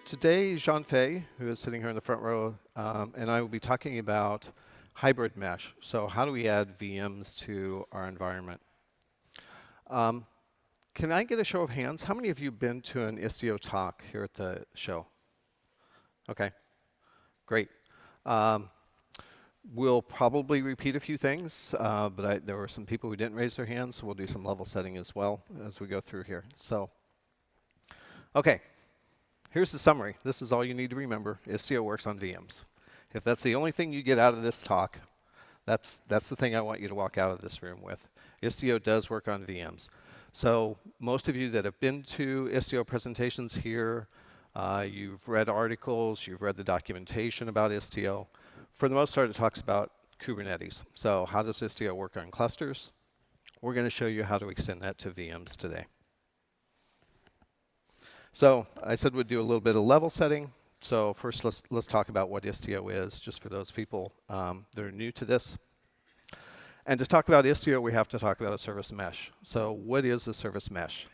Today, Jianfei, who is sitting here in the front row, and I will be talking about hybrid mesh. So how do we add VMs to our environment? Can I get a show of hands? How many of you have been to an Istio talk here at the show? Okay, great. We'll probably repeat a few things, but there were some people who didn't raise their hands, so we'll do some level setting as well as we go through here. So, okay, here's the summary. This is all you need to remember. Istio works on VMs. If that's the only thing you get out of this talk, that's the thing I want you to walk out of this room with. Istio does work on VMs. So most of you that have been to Istio presentations here, you've read articles, you've read the documentation about Istio. For the most part, it talks about Kubernetes. So how does Istio work on clusters? We're going to show you how to extend that to VMs today. So I said we'd do a little bit of level setting. So first, let's talk about what Istio is, just for those people that are new to this. And to talk about Istio, we have to talk about a service mesh. So what is a service mesh?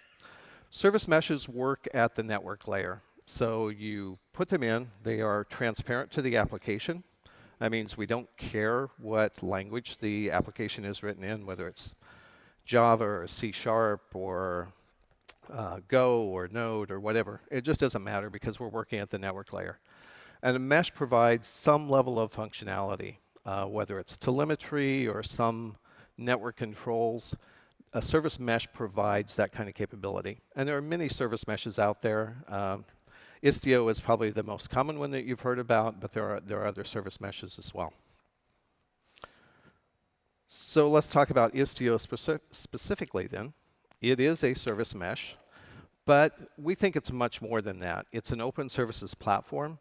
Service meshes work at the network layer. So you put them in. They are transparent to the application. That means we don't care what language the application is written in, whether it's Java or C# or Go or Node or whatever. It just doesn't matter because we're working at the network layer. And a mesh provides some level of functionality. Whether it's telemetry or some network controls, a service mesh provides that kind of capability. And there are many service meshes out there. Istio is probably the most common one that you've heard about, but there are other service meshes as well. So let's talk about Istio specifically then. It is a service mesh, but we think it's much more than that. It's an open services platform.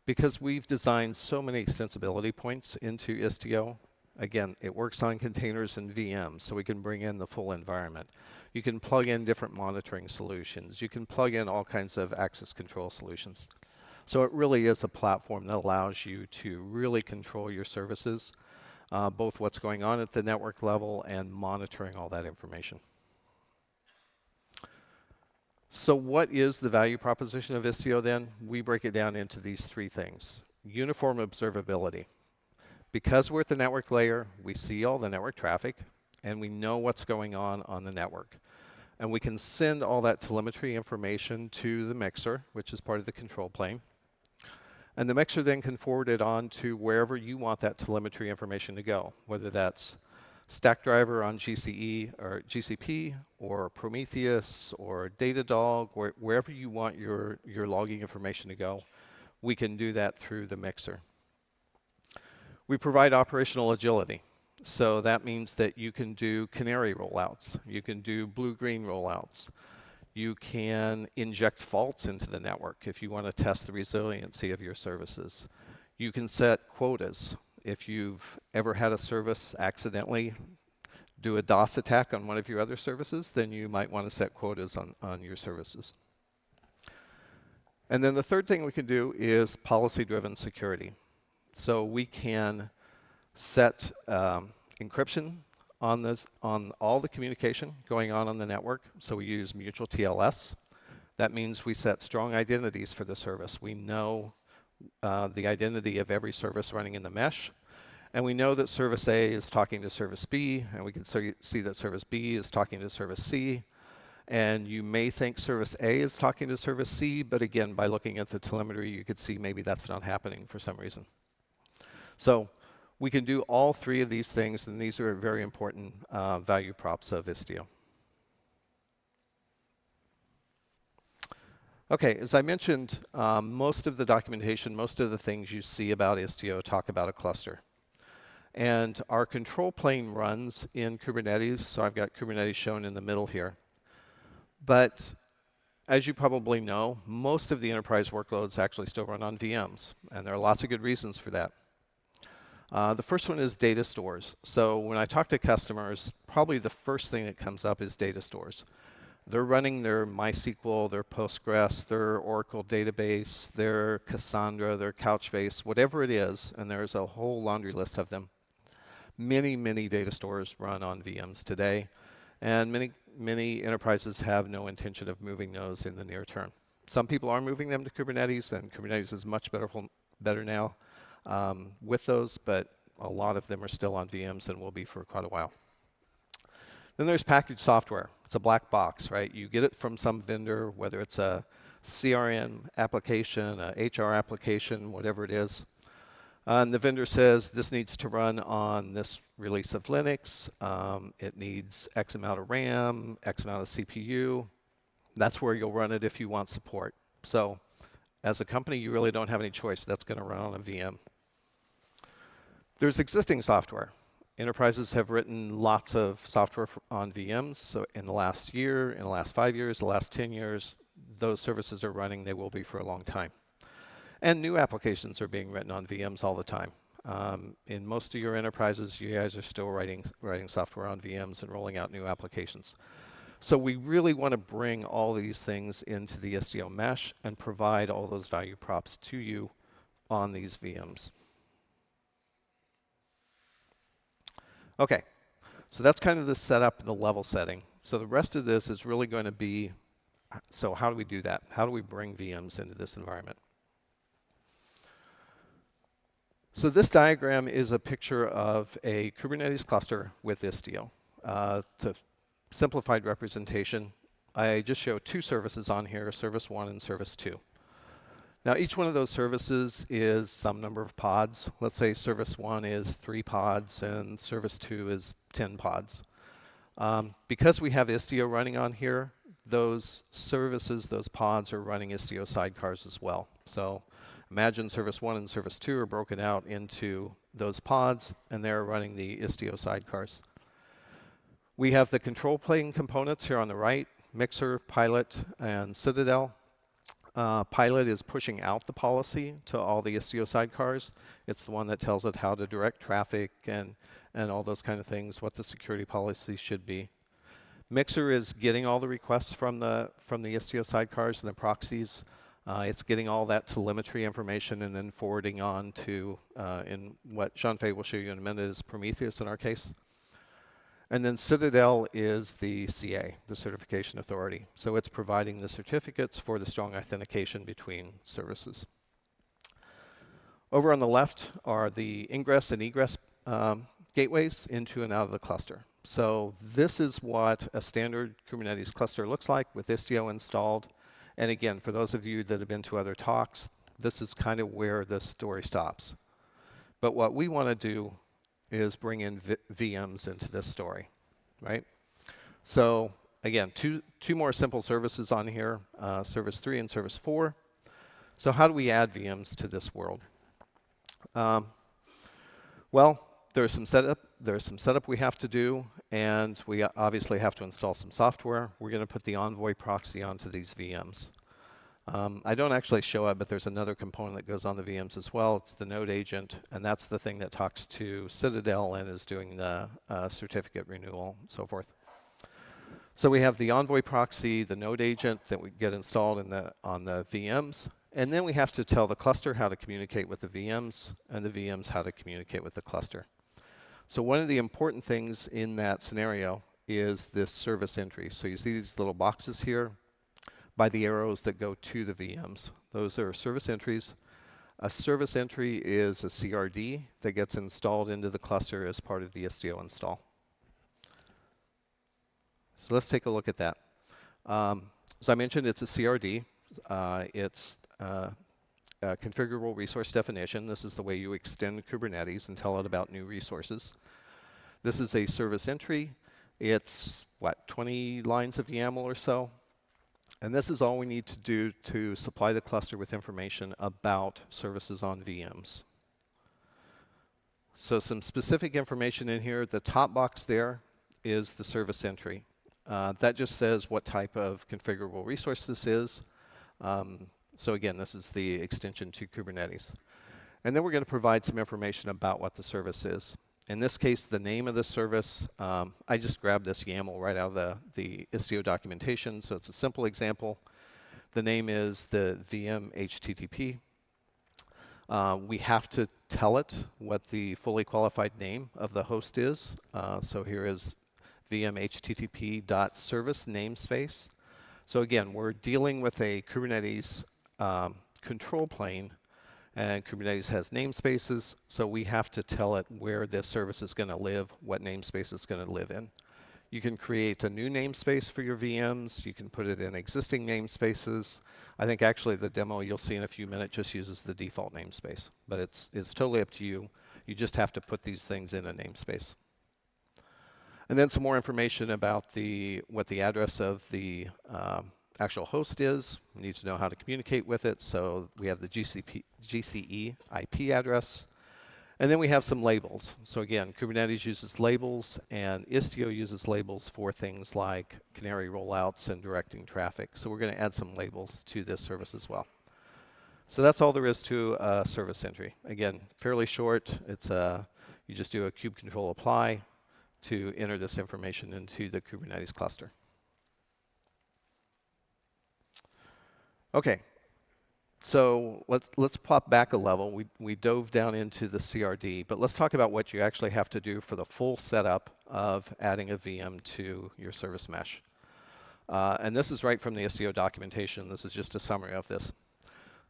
Because we've designed so many extensibility points into Istio, again, it works on containers and VMs, so we can bring in the full environment. You can plug in different monitoring solutions. You can plug in all kinds of access control solutions. So it really is a platform that allows you to really control your services, both what's going on at the network level and monitoring all that information. So what is the value proposition of Istio then? We break it down into these three things. Uniform observability. Because we're at the network layer, we see all the network traffic, and we know what's going on the network. And we can send all that telemetry information to the mixer, which is part of the control plane. And the mixer then can forward it on to wherever you want that telemetry information to go, whether that's Stackdriver on GCE or GCP or Prometheus or Datadog, wherever you want your logging information to go, we can do that through the mixer. We provide operational agility. So that means that you can do canary rollouts. You can do blue-green rollouts. You can inject faults into the network if you want to test the resiliency of your services. You can set quotas. If you've ever had a service accidentally do a DOS attack on one of your other services, then you might want to set quotas on your services. And then the third thing we can do is policy-driven security. So we can set encryption on all the communication going on the network. So we use mutual TLS. That means we set strong identities for the service. We know the identity of every service running in the mesh. And we know that service A is talking to service B, and we can see that service B is talking to service C. And you may think service A is talking to service C, but again, by looking at the telemetry, you could see maybe that's not happening for some reason. So we can do all three of these things, and these are very important value props of Istio. Okay, as I mentioned, most of the documentation, most of the things you see about Istio talk about a cluster. And our control plane runs in Kubernetes, so I've got Kubernetes shown in the middle here. But as you probably know, most of the enterprise workloads actually still run on VMs, and there are lots of good reasons for that. The first one is data stores. So when I talk to customers, probably the first thing that comes up is data stores. They're running their MySQL, their Postgres, their Oracle database, their Cassandra, their Couchbase, whatever it is, and there's a whole laundry list of them. Many, many data stores run on VMs today, and many enterprises have no intention of moving those in the near term. Some people are moving them to Kubernetes, and Kubernetes is much better now with those, but a lot of them are still on VMs and will be for quite a while. Then there's packaged software. It's a black box, right? You get it from some vendor, whether it's a CRM application, a HR application, whatever it is. And the vendor says this needs to run on this release of Linux. It needs X amount of RAM, X amount of CPU. That's where you'll run it if you want support. So as a company, you really don't have any choice. That's going to run on a VM. There's existing software. Enterprises have written lots of software on VMs. So in the last year, in the last 5 years, the last 10 years, those services are running. They will be for a long time. And new applications are being written on VMs all the time. In most of your enterprises, you guys are still writing software on VMs and rolling out new applications. So we really want to bring all these things into the Istio mesh and provide all those value props to you on these VMs. Okay, so that's kind of the setup and the level setting. So the rest of this is really going to be, so how do we do that? How do we bring VMs into this environment? So this diagram is a picture of a Kubernetes cluster with Istio. It's a simplified representation. I just show two services on here, Service 1 and Service 2. Now each one of those services is some number of pods. Let's say Service 1 is 3 pods and Service 2 is 10 pods. Because we have Istio running on here, those services, those pods are running Istio sidecars as well. So imagine Service 1 and Service 2 are broken out into those pods, and they're running the Istio sidecars. We have the control plane components here on the right, Mixer, Pilot, and Citadel. Pilot is pushing out the policy to all the Istio sidecars. It's the one that tells it how to direct traffic and all those kind of things, what the security policy should be. Mixer is getting all the requests from the Istio sidecars and the proxies. It's getting all that telemetry information and then forwarding on to, in what Jianfei will show you in a minute, is Prometheus in our case. And then Citadel is the CA, the certification authority. So it's providing the certificates for the strong authentication between services. Over on the left are the Ingress and Egress gateways into and out of the cluster. So this is what a standard Kubernetes cluster looks like with Istio installed. And again, for those of you that have been to other talks, this is kind of where the story stops. But what we want to do is bring in VMs into this story, right? So again, two more simple services on here, Service 3 and Service 4. So how do we add VMs to this world? Well, there's some setup we have to do, and we obviously have to install some software. We're going to put the Envoy proxy onto these VMs. I don't actually show it, but there's another component that goes on the VMs as well. It's the node agent, and that's the thing that talks to Citadel and is doing the certificate renewal and so forth. So we have the Envoy proxy, the node agent that we get installed on the VMs, and then we have to tell the cluster how to communicate with the VMs, and the VMs how to communicate with the cluster. So one of the important things in that scenario is this service entry. So you see these little boxes here by the arrows that go to the VMs. Those are service entries. A service entry is a CRD that gets installed into the cluster as part of the Istio install. So let's take a look at that. As I mentioned, it's a CRD. It's a configurable resource definition. This is the way you extend Kubernetes and tell it about new resources. This is a service entry. It's, 20 lines of YAML or so. And this is all we need to do to supply the cluster with information about services on VMs. So some specific information in here. The top box there is the service entry. That just says what type of configurable resource this is. So again, this is the extension to Kubernetes. And then we're going to provide some information about what the service is. In this case, the name of the service, I just grabbed this YAML right out of the Istio documentation, so it's a simple example. The name is the VM HTTP. We have to tell it what the fully qualified name of the host is. So here is VM HTTP.service namespace. So again, we're dealing with a Kubernetes control plane, and Kubernetes has namespaces, so we have to tell it where this service is going to live, what namespace it's going to live in. You can create a new namespace for your VMs. You can put it in existing namespaces. I think actually the demo you'll see in a few minutes just uses the default namespace, but it's totally up to you. You just have to put these things in a namespace. And then some more information about what the address of the actual host is. We need to know how to communicate with it. So we have the GCE IP address. And then we have some labels. So again, Kubernetes uses labels, and Istio uses labels for things like canary rollouts and directing traffic. So we're going to add some labels to this service as well. So that's all there is to service entry. Again, fairly short. It's you just do a kube control apply to enter this information into the Kubernetes cluster. Okay. So let's pop back a level. We dove down into the CRD, but let's talk about what you actually have to do for the full setup of adding a VM to your service mesh. And this is right from the Istio documentation. This is just a summary of this.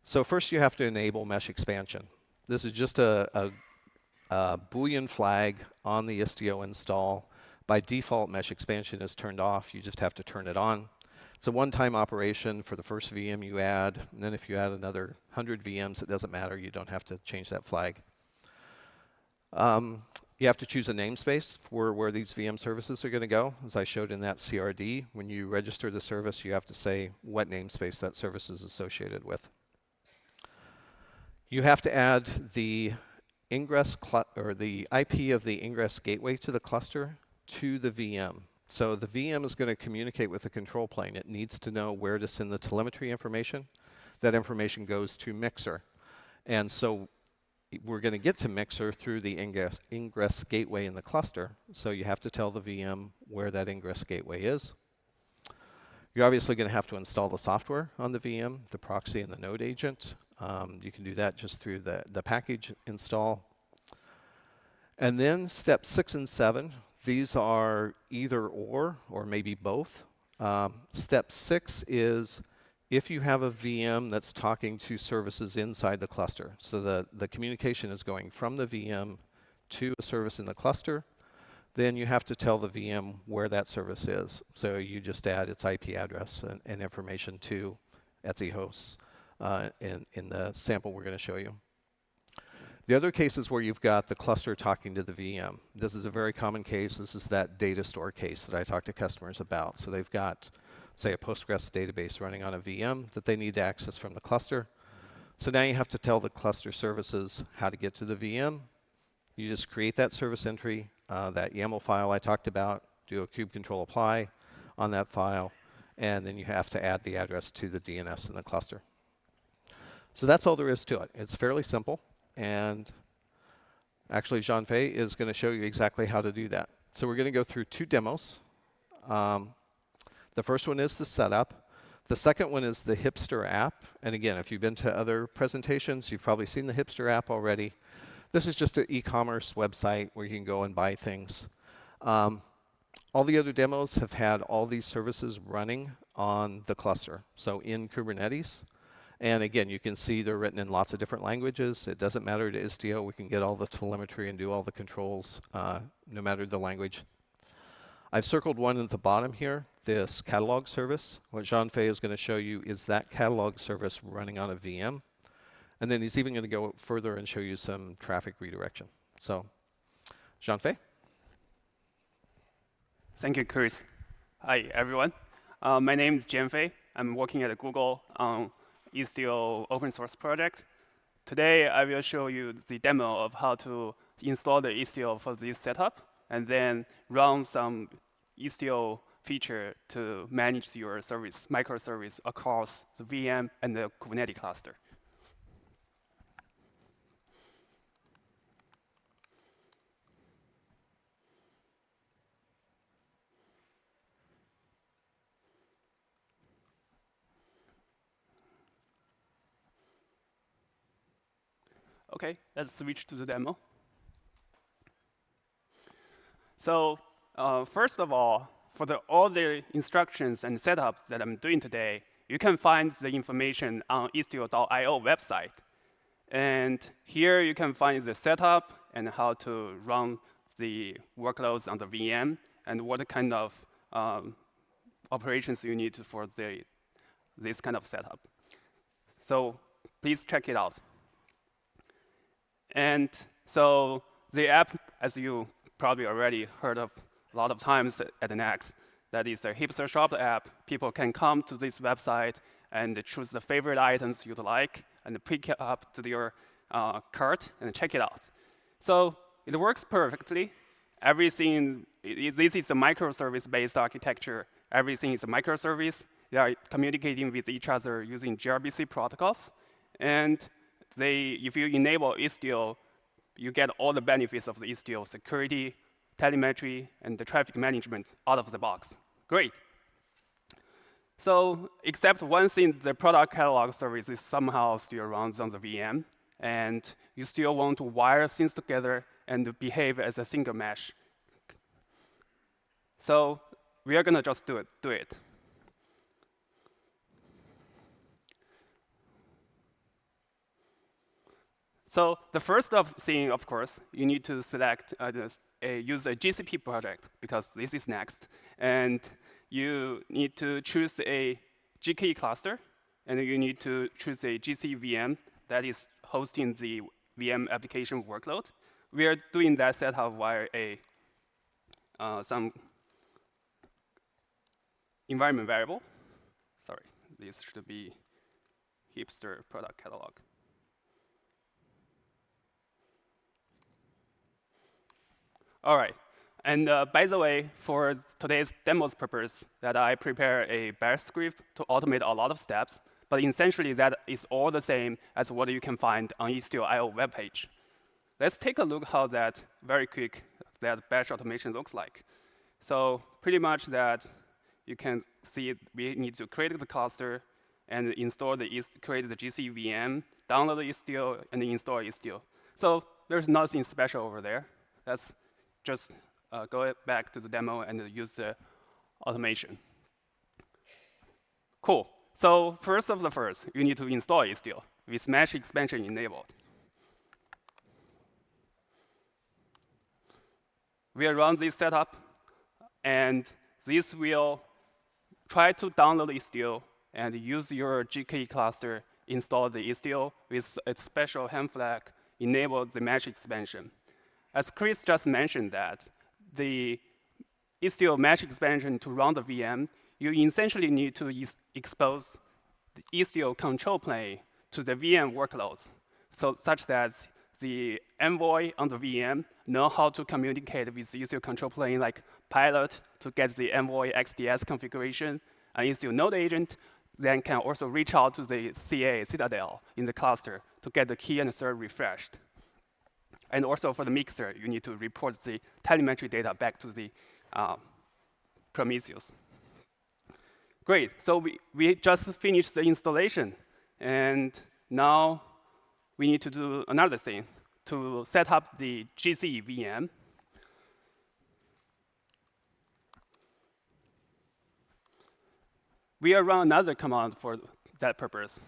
So first you have to enable mesh expansion. This is just a Boolean flag on the Istio install. By default, mesh expansion is turned off. You just have to turn it on. It's a one-time operation for the first VM you add, and then if you add another 100 VMs, it doesn't matter. You don't have to change that flag. You have to choose a namespace for where these VM services are going to go. As I showed in that CRD, when you register the service, you have to say what namespace that service is associated with. You have to add the Ingress or the IP of the Ingress gateway to the cluster to the VM. So the VM is going to communicate with the control plane. It needs to know where to send the telemetry information. That information goes to Mixer. And so we're going to get to Mixer through the Ingress gateway in the cluster. So you have to tell the VM where that Ingress gateway is. You're obviously going to have to install the software on the VM, the proxy and the node agent. You can do that just through the package install. And then steps 6 and 7. These are either or maybe both. Step 6 is if you have a VM that's talking to services inside the cluster. So the communication is going from the VM to a service in the cluster. Then you have to tell the VM where that service is. So you just add its IP address and information to Etsy hosts in the sample we're going to show you. The other case is where you've got the cluster talking to the VM. This is a very common case. This is that data store case that I talk to customers about. So they've got, say, a Postgres database running on a VM that they need to access from the cluster. So now you have to tell the cluster services how to get to the VM. You just create that service entry, that YAML file I talked about, do a kube control apply on that file, and then you have to add the address to the DNS in the cluster. So that's all there is to it. It's fairly simple. And actually, Jianfei is going to show you exactly how to do that. So we're going to go through 2 demos. The first one is the setup. The second one is the Hipster app. And again, if you've been to other presentations, you've probably seen the Hipster app already. This is just an e-commerce website where you can go and buy things. All the other demos have had all these services running on the cluster, so in Kubernetes. And again, you can see they're written in lots of different languages. It doesn't matter to Istio. We can get all the telemetry and do all the controls, no matter the language. I've circled one at the bottom here, this catalog service. What Jianfei is going to show you is that catalog service running on a VM. And then he's even going to go further and show you some traffic redirection. So, Jianfei? Thank you, Chris. Hi, everyone. My name is Jianfei. I'm working at Google on Istio open source project. Today, I will show you the demo of how to install the Istio for this setup, and then run some Istio feature to manage your service, microservice across the VM and the Kubernetes cluster. OK, let's switch to the demo. So first of all, for all the instructions and setups that I'm doing today, you can find the information on istio.io website. And here you can find the setup and how to run the workloads on the VM and what kind of operations you need for this kind of setup. So please check it out. And so the app, as you probably already heard of a lot of times at the Next, that is a hipster shop app. People can come to this website and choose the favorite items you'd like and pick it up to your cart and check it out. So it works perfectly. Everything, this is a microservice-based architecture. Everything is a microservice. They are communicating with each other using gRPC protocols. And if you enable Istio, you get all the benefits of the Istio security, telemetry, and the traffic management out of the box. Great. So except one thing, the product catalog service is somehow still runs on the VM, and you still want to wire things together and behave as a single mesh. So we are going to just do it. So the first thing, of course, you need to select use a GCP project, because this is next. And you need to choose a GKE cluster, and you need to choose a GC VM that is hosting the VM application workload. We are doing that setup via some environment variable. Sorry, this should be hipster product catalog. All right, and by the way, for today's demo's purpose, that I prepare a bash script to automate a lot of steps, but essentially that is all the same as what you can find on Istio.io webpage. Let's take a look how that bash automation looks like. So pretty much that you can see we need to create the cluster and create the GC VM, download Istio, and install Istio. So there's nothing special over there. Let's just go back to the demo and use the automation. Cool. So first, you need to install Istio with Mesh expansion enabled. We'll run this setup, and this will try to download Istio and use your GKE cluster, install the Istio with a special ham flag, enable the Mesh expansion. As Chris just mentioned that, the Istio Mesh expansion to run the VM, you essentially need to expose the Istio control plane to the VM workloads, such that the Envoy on the VM know how to communicate with the Istio control plane like pilot to get the Envoy XDS configuration, and Istio node agent then can also reach out to the CA, Citadel, in the cluster to get the key and cert refreshed. And also for the mixer, you need to report the telemetry data back to the Prometheus. Great, so we just finished the installation. And now we need to do another thing to set up the GC VM. We will run another command for that purpose.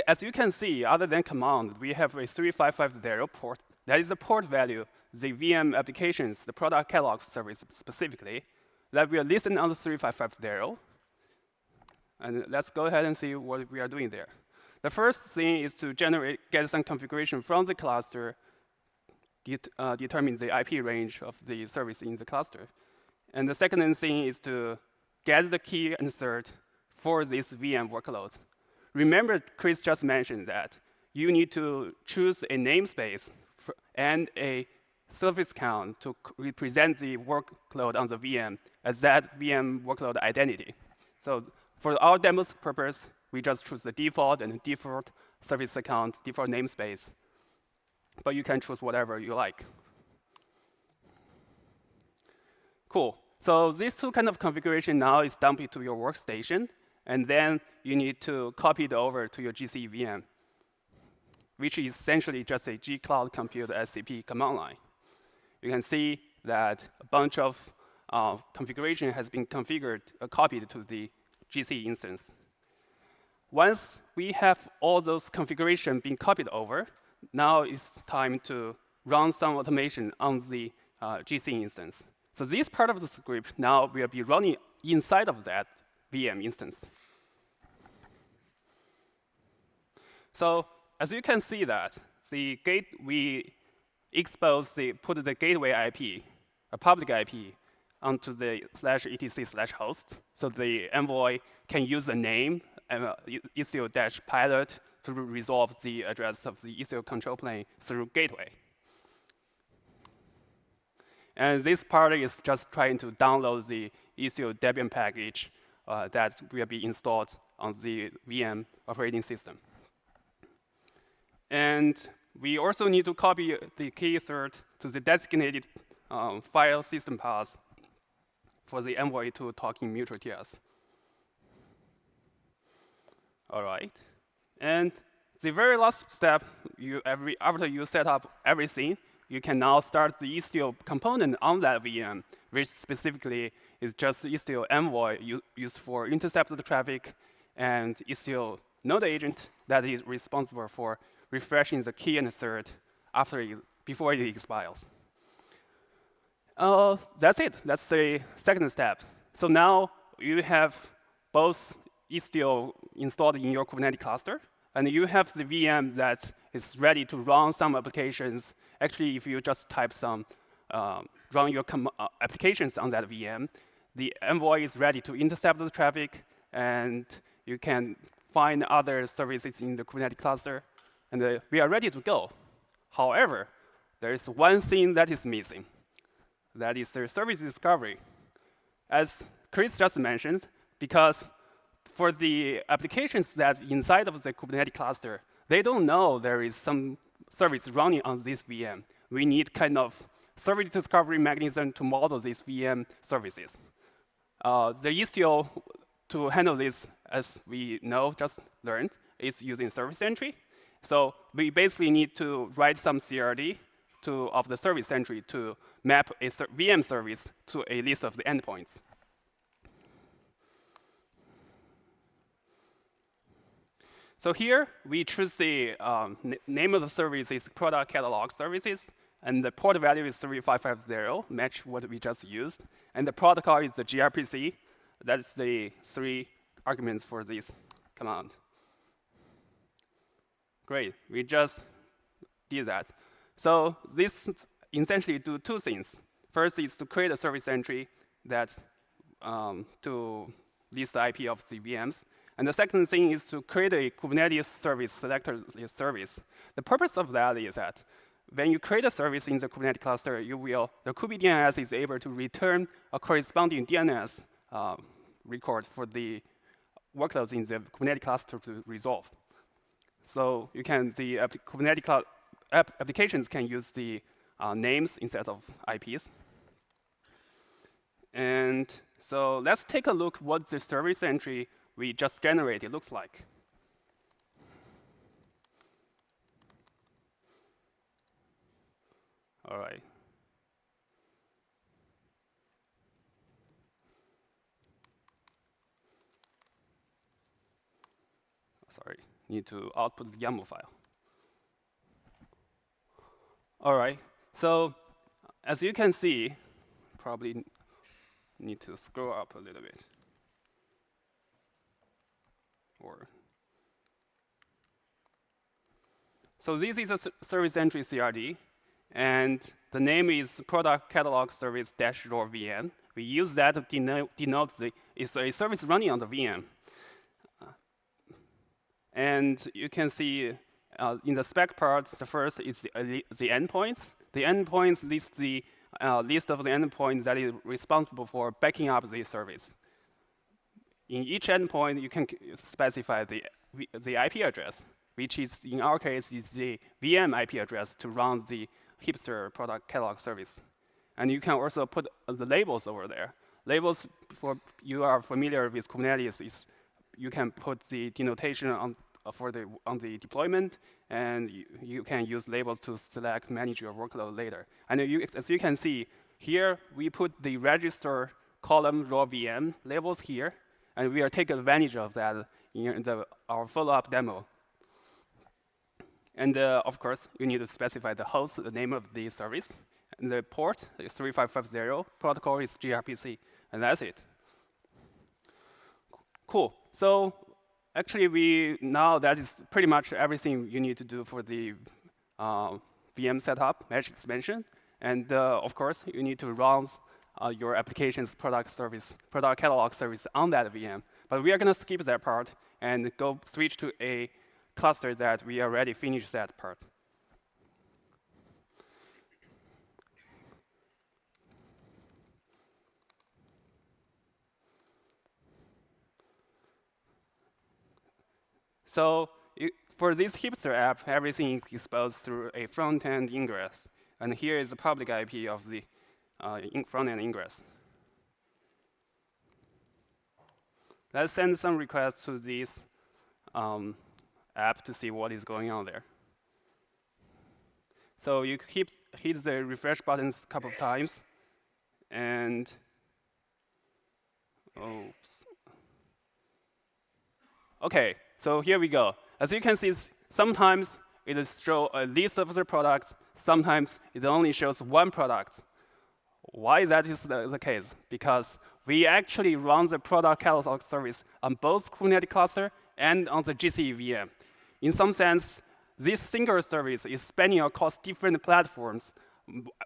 As you can see, other than command, we have a 3550 port. That is the port value, the VM applications, the product catalog service specifically, that will listen on the 3550. And let's go ahead and see what we are doing there. The first thing is to get some configuration from the cluster, determine the IP range of the service in the cluster. And the second thing is to get the key and cert for this VM workload. Remember, Chris just mentioned that you need to choose a namespace and a service count to represent the workload on the VM as that VM workload identity. So for our demo's purpose, we just choose the default and default service account, default namespace. But you can choose whatever you like. Cool. So these two kind of configuration now is dumped into your workstation, and then you need to copy it over to your GC VM, which is essentially just a G Cloud Compute SCP command line. You can see that a bunch of configuration has been copied to the GC instance. Once we have all those configurations being copied over, now it's time to run some automation on the GC instance. So this part of the script now will be running inside of that VM instance. So as you can see that, the gate we put the gateway IP, a public IP, onto the /etc/host. So the Envoy can use the name Istio-pilot to resolve the address of the Istio control plane through gateway. And this part is just trying to download the Istio Debian package that will be installed on the VM operating system. And we also need to copy the key assert to the designated file system path for the Envoy to talk in mutual TLS. All right. And the very last step, after you set up everything, you can now start the Istio component on that VM, which specifically is just Istio Envoy used for intercepted traffic and Istio node agent that is responsible for refreshing the key and assert before it expires. That's it. That's the second step. So now you have both Istio installed in your Kubernetes cluster, and you have the VM that is ready to run some applications. Actually, if you just type some, run your applications on that VM, the Envoy is ready to intercept the traffic, and you can find other services in the Kubernetes cluster, and we are ready to go. However, there is one thing that is missing. That is the service discovery. As Chris just mentioned, because for the applications that inside of the Kubernetes cluster, they don't know there is some service running on this VM. We need kind of service discovery mechanism to model these VM services. The Istio to handle this, as we know, just learned, is using service entry. So we basically need to write some CRD of the service entry to map a VM service to a list of the endpoints. So here, we choose the name of the service is product catalog services, and the port value is 3550, match what we just used. And the protocol is the gRPC. That's the 3 arguments for this command. Great, we just did that. So this essentially do 2 things. First is to create a service entry that to list the IP of the VMs. And the second thing is to create a Kubernetes service selector service. The purpose of that is that when you create a service in the Kubernetes cluster, the kubedns is able to return a corresponding DNS record for the workloads in the Kubernetes cluster to resolve. So the Kubernetes applications can use the names instead of IPs. And so let's take a look what the service entry we just generated looks like. All right. Sorry, need to output the YAML file. All right, so as you can see, probably need to scroll up a little bit. So this is a service entry CRD, and the name is product catalog service -raw VM. We use that to denote it's a service running on the VM. And you can see in the spec part, the first is the endpoints. The endpoints list the list of the endpoints that is responsible for backing up the service. In each endpoint, you can specify the IP address, which is, in our case, is the VM IP address to run the hipster product catalog service. And you can also put the labels over there. Labels, for you are familiar with Kubernetes, is you can put the denotation on the deployment, and you can use labels to manage your workload later. And as you can see, Here, we put the register column raw VM labels here, and we are taking advantage of that in our follow-up demo. And of course, you need to specify the host, the name of the service, and the port is 3550, protocol is gRPC, and that's it. Cool. So actually, now that is pretty much everything you need to do for the VM setup, mesh expansion, and of course, you need to run your application's product catalog service on that VM. But we are going to skip that part and switch to a cluster that we already finished that part. So for this hipster app, everything is exposed through a front-end Ingress. And here is the public IP of the front-end Ingress. Let's send some requests to this app to see what is going on there. So you hit the refresh buttons a couple of times, and oops. OK, so here we go. As you can see, sometimes it shows a list of the products. Sometimes it only shows one product. Why that is the case? Because we actually run the product catalog service on both Kubernetes Cluster and on the GCE VM. In some sense, this single service is spanning across different platforms,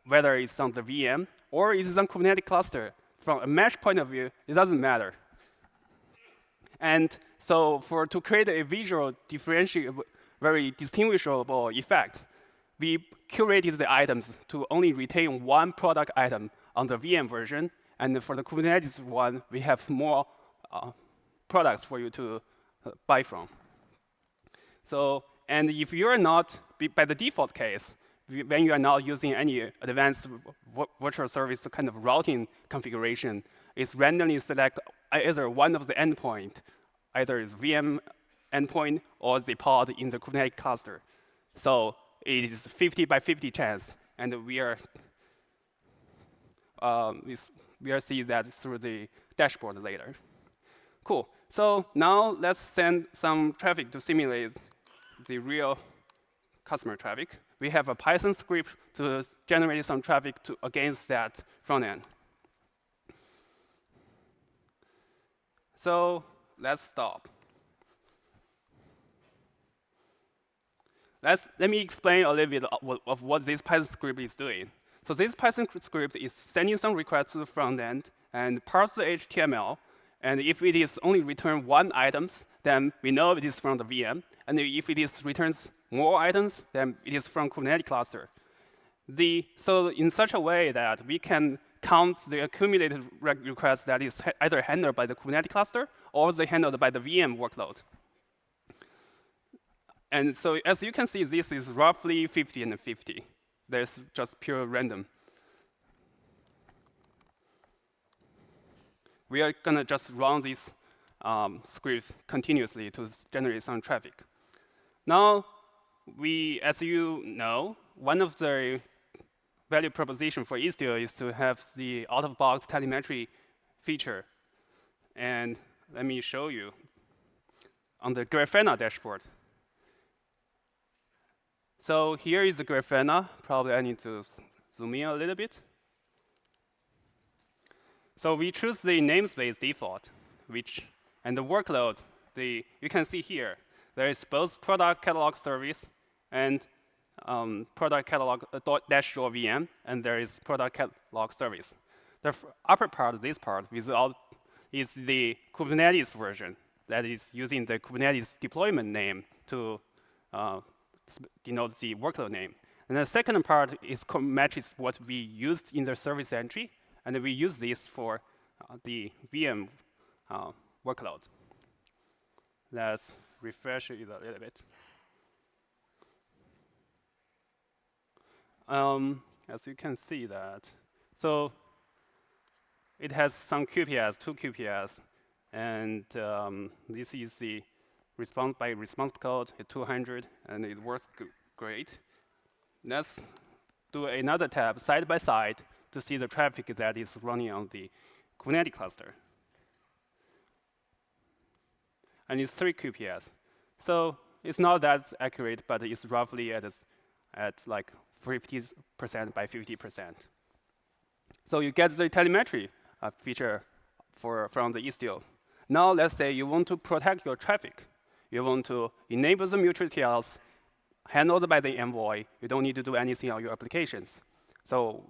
whether it's on the VM or it is on Kubernetes Cluster. From a mesh point of view, it doesn't matter. And so to create a visual, very distinguishable effect, we curated the items to only retain one product item on the VM version. And for the Kubernetes one, we have more products for you to buy from. So, and if you're not, by the default case, when you are not using any advanced virtual service kind of routing configuration, it's randomly select either one of the endpoint, either the VM endpoint or the pod in the Kubernetes cluster. So it is 50 by 50 chance, and we are see that through the dashboard later. Cool. So now let's send some traffic to simulate the real customer traffic. We have a Python script to generate some traffic against that front end. So let's stop. Let me explain a little bit of what this Python script is doing. So this Python script is sending some requests to the front end and parse the HTML. And if it is only return one items, then we know it is from the VM. And if it is returns more items, then it is from Kubernetes cluster. So in such a way that we can count the accumulated requests that is either handled by the Kubernetes cluster or they handled by the VM workload. And so as you can see, this is roughly 50 and 50. There's just pure random. We are going to just run this script continuously to generate some traffic. Now, as you know, one of the value proposition for Istio is to have the out-of-box telemetry feature. And let me show you on the Grafana dashboard. So here is the Grafana. Probably I need to zoom in a little bit. So we choose the namespace default, and the workload, you can see here, there is both product catalog service and product catalog -raw VM, and there is product catalog service. The upper part, this part, is the Kubernetes version that is using the Kubernetes deployment name to denote the workload name. And the second part matches what we used in the service entry, and we use this for the VM workload. Let's refresh it a little bit. As you can see that, so it has some QPS, 2 QPS, and this is the response code at 200, and it works great. Let's do another tab side by side to see the traffic that is running on the Kubernetes cluster. And it's 3 QPS. So it's not that accurate, but it's roughly at like 50% by 50%. So you get the telemetry feature from the Istio. Now let's say you want to protect your traffic. You want to enable the mutual TLS handled by the Envoy. You don't need to do anything on your applications. So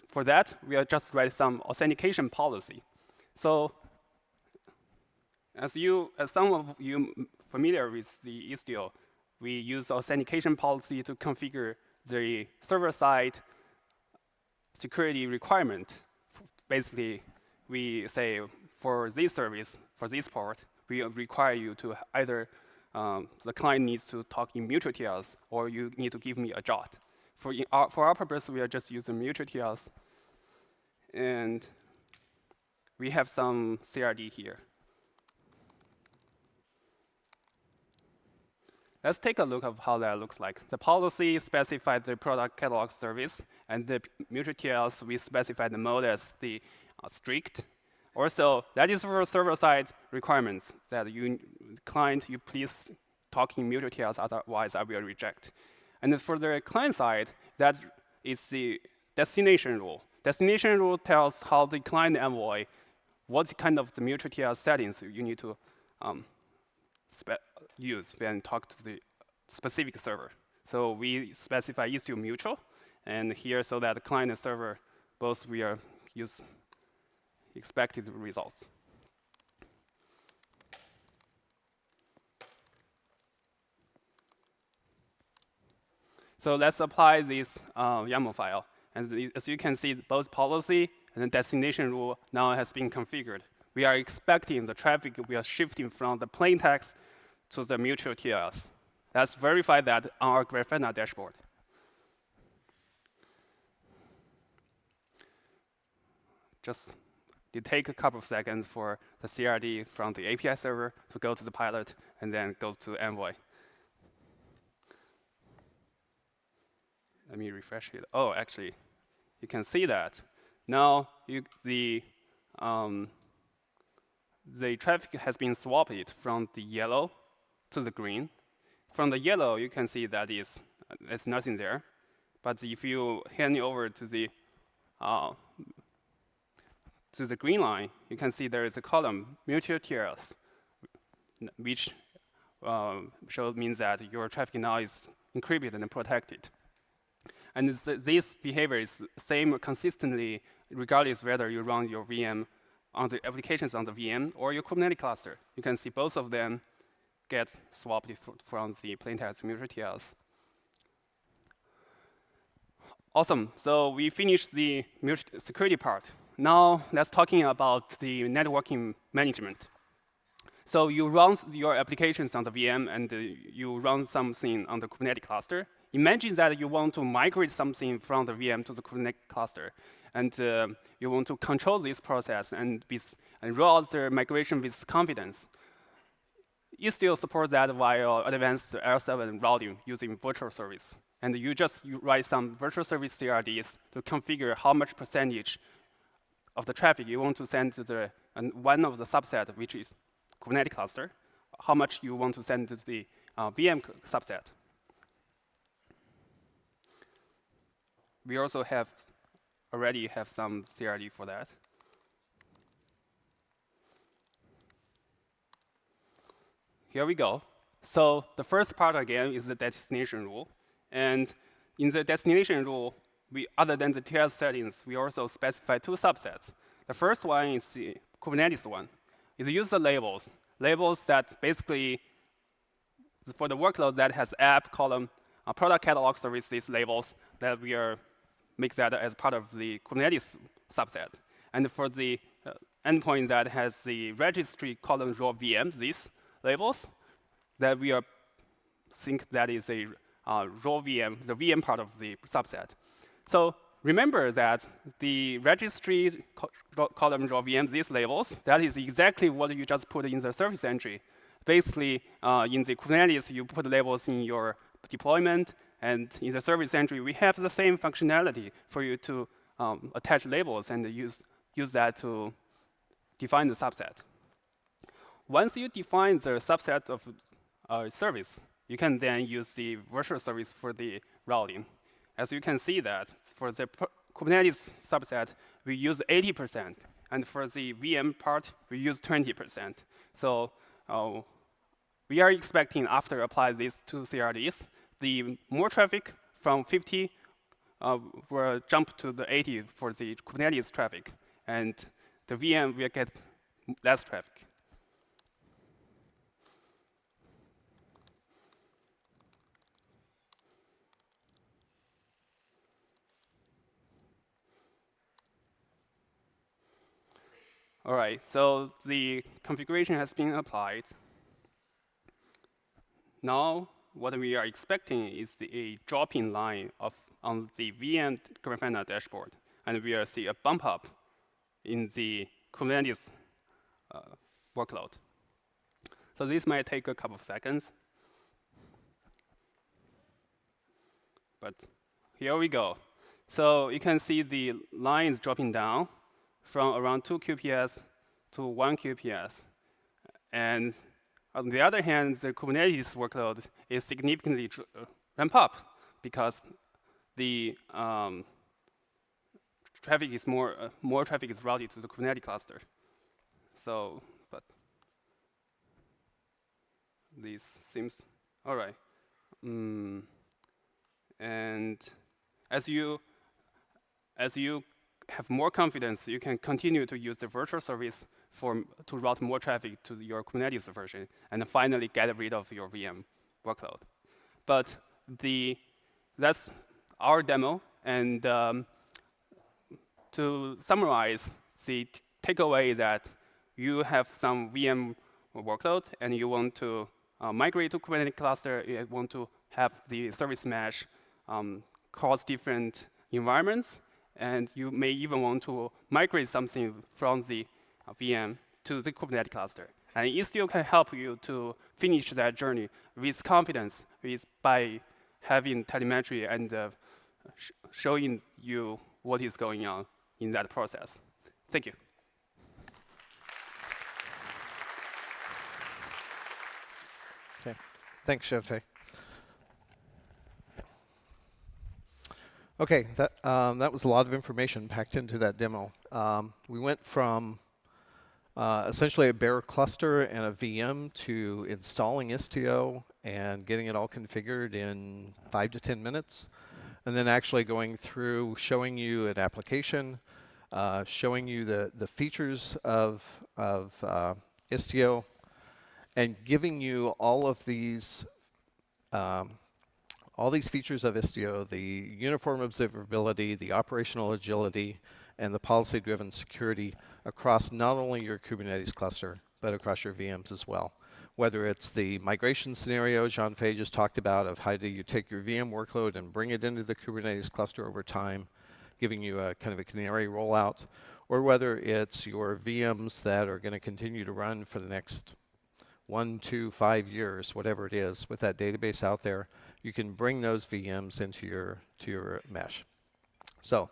for that, we are just write some authentication policy. So as some of you familiar with the Istio, we use authentication policy to configure the server-side security requirement. Basically, we say for this service, for this port, we require you to either the client needs to talk in mutual TLS, or you need to give me a JOT. For our purpose, we are just using mutual TLS, and we have some CRD here. Let's take a look at how that looks like. The policy specifies the product catalog service, and the mutual TLS, we specify the mode as the strict. Also, that is for server-side requirements that client, you please talk in mutual TLS, otherwise I will reject. And for the client side, that is the destination rule. Destination rule tells how the client envoy, what kind of the mutual TLS settings you need to use when talk to the specific server. So we specify Istio mutual, and here so that the client and server both will use expected results. So let's apply this YAML file. And as you can see, both policy and the destination rule now has been configured. We are expecting the traffic, we are shifting from the plain text to the mutual TLS. Let's verify that on our Grafana dashboard. Just it take a couple of seconds for the CRD from the API server to go to the pilot and then goes to Envoy. Let me refresh it. Oh, actually, you can see that. Now the traffic has been swapped from the yellow to the green. From the yellow, you can see that there's nothing there. But if you hand it over to the green line, you can see there is a column, mutual TLS, which means that your traffic now is encrypted and protected. And this behavior is same consistently, regardless whether you run your VM on the applications on the VM or your Kubernetes cluster. You can see both of them get swapped from the plaintext to mutual TLS. Awesome. So we finished the security part. Now let's talking about the networking management. So you run your applications on the VM and you run something on the Kubernetes cluster. Imagine that you want to migrate something from the VM to the Kubernetes cluster, and you want to control this process and roll out the migration with confidence. Istio supports that via advanced L7 routing using virtual service. And you write some virtual service CRDs to configure how much percentage of the traffic you want to send to one of the subset, which is Kubernetes cluster, how much you want to send to the VM subset. We also already have some CRD for that. Here we go. So the first part, again, is the destination rule. And in the destination rule, other than the TLS settings, we also specify 2 subsets. The first one is the Kubernetes one. It uses labels. Labels that basically, for the workload that has app, column, product catalog services labels, that we make that as part of the Kubernetes subset. And for the endpoint that has the registry column raw VM, these labels, that we think that is a raw VM, the VM part of the subset. So remember that the registry column raw VM, these labels, that is exactly what you just put in the service entry. Basically, in the Kubernetes, you put labels in your deployment, And in the service entry, we have the same functionality for you to attach labels and use that to define the subset. Once you define the subset of service, you can then use the virtual service for the routing. As you can see that for the Kubernetes subset, we use 80%. And for the VM part, we use 20%. So we are expecting, after apply these two CRDs, the more traffic from 50 will jump to the 80 for the Kubernetes traffic. And the VM will get less traffic. All right, so the configuration has been applied. Now, what we are expecting is a drop-in line on the VM Grafana dashboard, and we will see a bump up in the Kubernetes workload. So this might take a couple of seconds. But here we go. So you can see the lines dropping down from around 2 QPS to 1 QPS. And on the other hand, the Kubernetes workload is significantly ramp up because the traffic is more traffic is routed to the Kubernetes cluster. So, but this seems all right. And as you have more confidence, you can continue to use the virtual service to route more traffic to your Kubernetes version, and finally get rid of your VM workload. But that's our demo. And to summarize, the takeaway is that you have some VM workload, and you want to migrate to Kubernetes cluster. You want to have the service mesh cross different environments. And you may even want to migrate something from the VM to the Kubernetes cluster. And Istio can help you to finish that journey with confidence by having telemetry and showing you what is going on in that process. Thank you. Okay. Thanks, Jianfei. Okay, that was a lot of information packed into that demo. We went from essentially a bare cluster and a VM to installing Istio and getting it all configured in 5 to 10 minutes, and then actually going through showing you an application, showing you the features of Istio, and giving you all of these features of Istio, the uniform observability, the operational agility, and the policy-driven security across not only your Kubernetes cluster, but across your VMs as well. Whether it's the migration scenario Jianfei just talked about of how do you take your VM workload and bring it into the Kubernetes cluster over time, giving you a kind of a canary rollout, or whether it's your VMs that are going to continue to run for the next 1, 2, 5 years, whatever it is, with that database out there, you can bring those VMs into your mesh. So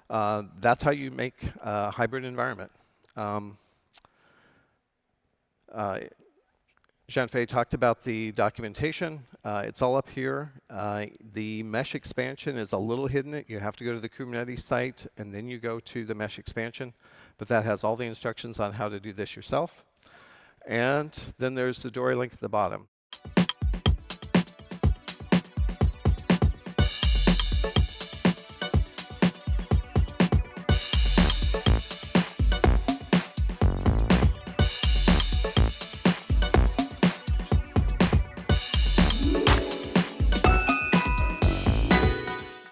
that's how you make a hybrid environment. Jianfei talked about the documentation. It's all up here. The mesh expansion is a little hidden. You have to go to the Kubernetes site, and then you go to the mesh expansion. But that has all the instructions on how to do this yourself. And then there's the Dory link at the bottom.